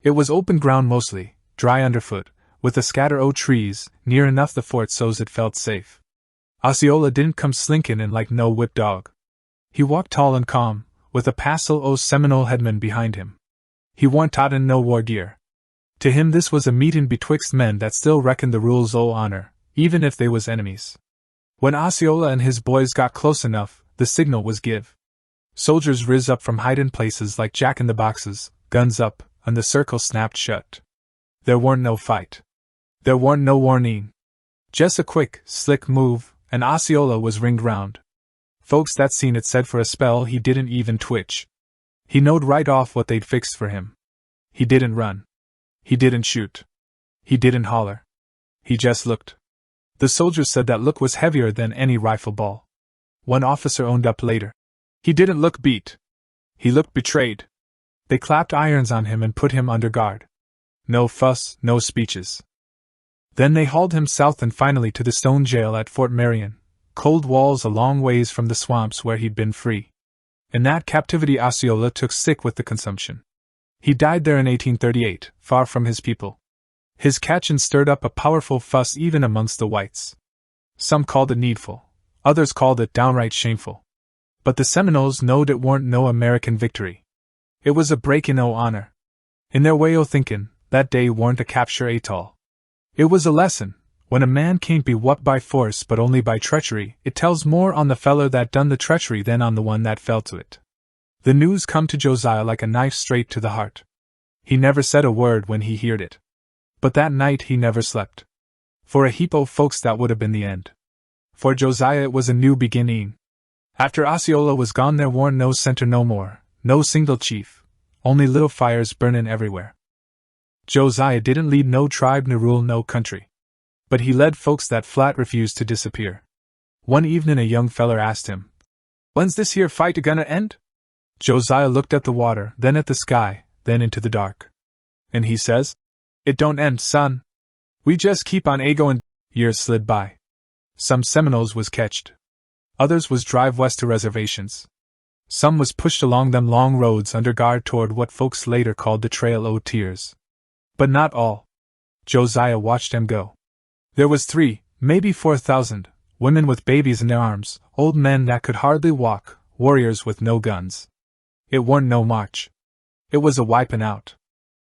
It was open ground mostly, dry underfoot, with a scatter o' trees, near enough the fort so's it felt safe. Osceola didn't come slinkin' in like no whip dog. He walked tall and calm, with a passel o' Seminole headmen behind him. He warn't taught in no war gear. To him this was a meetin' betwixt men that still reckoned the rules o' honor, even if they was enemies. When Osceola and his boys got close enough, the signal was give. Soldiers riz up from hidin' places like jack-in-the-boxes, guns up, and the circle snapped shut. There warn't no fight. There warn't no warning. Just a quick, slick move, and Osceola was ringed round. Folks that seen it said for a spell he didn't even twitch. He knowed right off what they'd fixed for him. He didn't run. He didn't shoot. He didn't holler. He just looked. The soldiers said that look was heavier than any rifle ball. One officer owned up later. He didn't look beat. He looked betrayed. They clapped irons on him and put him under guard. No fuss, no speeches. Then they hauled him south and finally to the stone jail at Fort Marion, cold walls a long ways from the swamps where he'd been free. In that captivity Osceola took sick with the consumption. He died there in 1838, far from his people. His catchin' stirred up a powerful fuss even amongst the whites. Some called it needful, others called it downright shameful. But the Seminoles knowed it warn't no American victory. It was a break-in o' honor. In their way o' thinkin', that day warn't a capture atoll. It was a lesson. When a man can't be whupped by force but only by treachery, it tells more on the feller that done the treachery than on the one that fell to it. The news come to Josiah like a knife straight to the heart. He never said a word when he heard it. But that night he never slept. For a heap o' folks that would have been the end. For Josiah it was a new beginning. After Osceola was gone there warn't no center no more, no single chief, only little fires burnin' everywhere. Josiah didn't lead no tribe nor rule no country. But he led folks that flat refused to disappear. One evening a young feller asked him, "When's this here fight gonna end?" Josiah looked at the water, then at the sky, then into the dark. And he says, "It don't end, son. We just keep on a-goin'." Years slid by. Some Seminoles was catched. Others was drive west to reservations. Some was pushed along them long roads under guard toward what folks later called the Trail o' Tears. But not all. Josiah watched them go. There was 3, maybe 4,000, women with babies in their arms, old men that could hardly walk, warriors with no guns. It warn't no march. It was a wipin' out.